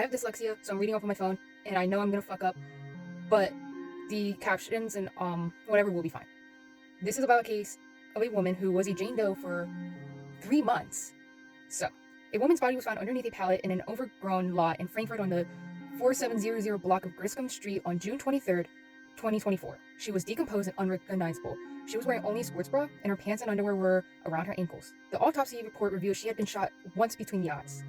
I have dyslexia, so I'm reading off on my phone, and I know I'm gonna fuck up, but the captions and whatever will be fine. This is about a case of a woman who was a Jane Doe for 3 months. So, a woman's body was found underneath a pallet in an overgrown lot in Frankfurt on the 4700 block of Griscom Street on June 23rd, 2024. She was decomposed and unrecognizable. She was wearing only a sports bra, and her pants and underwear were around her ankles. The autopsy report revealed she had been shot once between the eyes.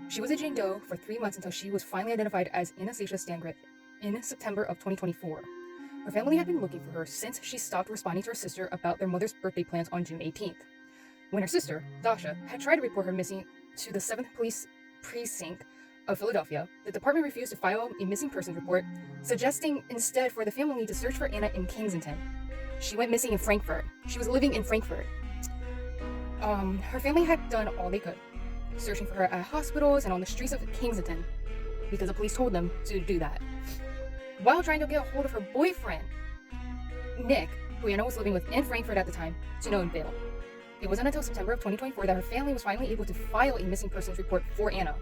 She was a Jane Doe for 3 months until she was finally identified as Anastasiya Stangret in September of 2024. Her family had been looking for her since she stopped responding to her sister about their mother's birthday plans on June 18th. When her sister, Dasha, had tried to report her missing to the 7th Police Precinct of Philadelphia, the department refused to file a missing persons report, suggesting instead for the family to search for Anna in Kensington. She went missing in Frankfurt. She was living in Frankfurt. Her family had done all they could, searching for her at hospitals and on the streets of Kensington, because the police told them to do that. While trying to get a hold of her boyfriend, Nick, who Anna was living with in Frankfurt at the time, to no avail. It wasn't until September of 2024 that her family was finally able to file a missing persons report for Anna.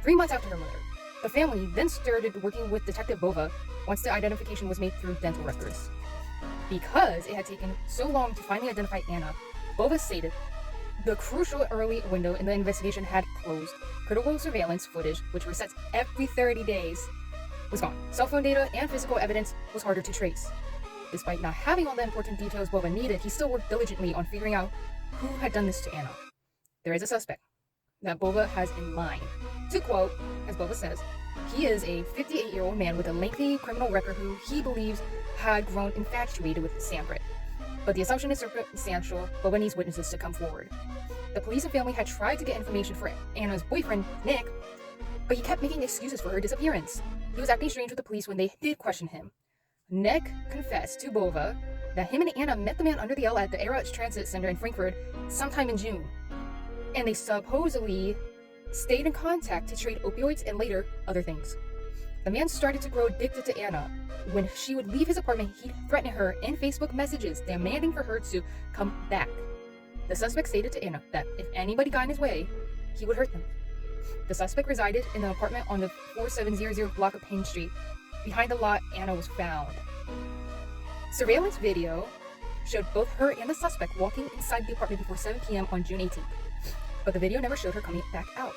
3 months after her murder, the family then started working with Detective Bova once the identification was made through dental records. Because it had taken so long to finally identify Anna, Bova stated the crucial early window in the investigation had closed. Critical surveillance footage, which resets every 30 days, was gone. Cell phone data and physical evidence was harder to trace. Despite not having all the important details Bova needed, he still worked diligently on figuring out who had done this to Anna. There is a suspect that Bova has in mind. To quote, as Bova says, he is a 58-year-old man with a lengthy criminal record who he believes had grown infatuated with Stangret. But the assumption is circumstantial. Bova needs witnesses to come forward. The police and family had tried to get information for Anna's boyfriend, Nick, but he kept making excuses for her disappearance. He was acting strange with the police when they did question him. Nick confessed to Bova that him and Anna met the man under the L at the Era Transit Center in Frankfurt sometime in June, and they supposedly stayed in contact to trade opioids and later other things. The man started to grow addicted to Anna. When she would leave his apartment, he'd threaten her in Facebook messages, demanding for her to come back. The suspect stated to Anna that if anybody got in his way, he would hurt them. The suspect resided in an apartment on the 4700 block of Payne Street. Behind the lot, Anna was found. Surveillance video showed both her and the suspect walking inside the apartment before 7 p.m. on June 18th, but the video never showed her coming back out.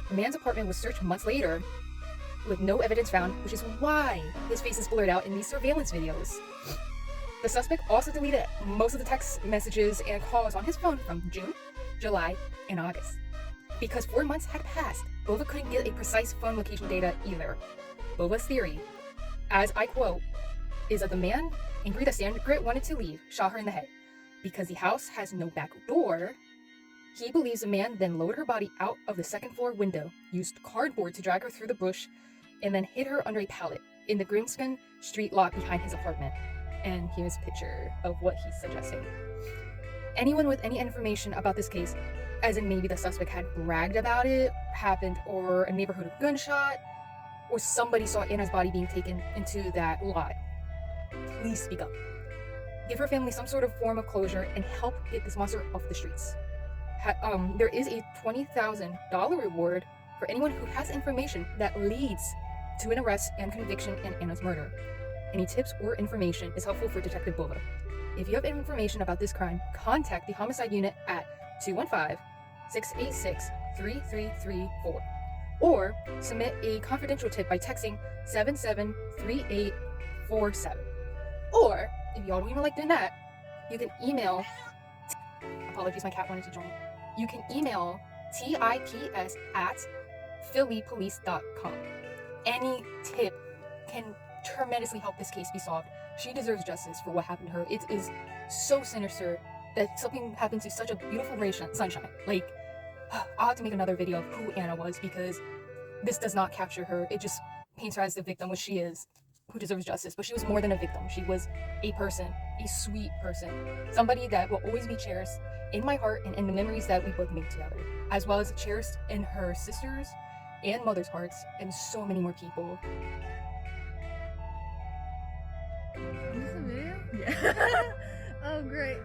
The man's apartment was searched months later with no evidence found, which is why his face is blurred out in these surveillance videos. The suspect also deleted most of the text messages and calls on his phone from June, July, and August. Because 4 months had passed, Bova couldn't get a precise phone location data either. Bova's theory, as I quote, is that the man, angry that Stangret wanted to leave, shot her in the head. Because the house has no back door, he believes the man then lowered her body out of the second floor window, used cardboard to drag her through the bush, and then hid her under a pallet in the Grimskin Street lot behind his apartment. And here's a picture of what he's suggesting. Anyone with any information about this case, as in maybe the suspect had bragged about it, happened, or a neighborhood gunshot, or somebody saw Anna's body being taken into that lot, please speak up. Give her family some sort of form of closure and help get this monster off the streets. There is a $20,000 reward for anyone who has information that leads to an arrest and conviction in Anna's murder. Any tips or information is helpful for Detective Bova. If you have information about this crime, contact the homicide unit at 215-686-3334 or submit a confidential tip by texting 773847. Or, if y'all don't even like doing that, you can email, apologies, my cat wanted to join. You can email tips@phillypolice.com. Any tip can tremendously help this case be solved. She deserves justice for what happened to her. It is so sinister that something happened to such a beautiful ray of sunshine. Like, I'll have to make another video of who Anna was, because this does not capture her. It just paints her as the victim, which she is, who deserves justice. But she was more than a victim. She was a person, a sweet person, somebody that will always be cherished in my heart and in the memories that we both make together, as well as cherished in her sisters and mother's hearts and so many more people. Is this a video? Yeah. Oh, great.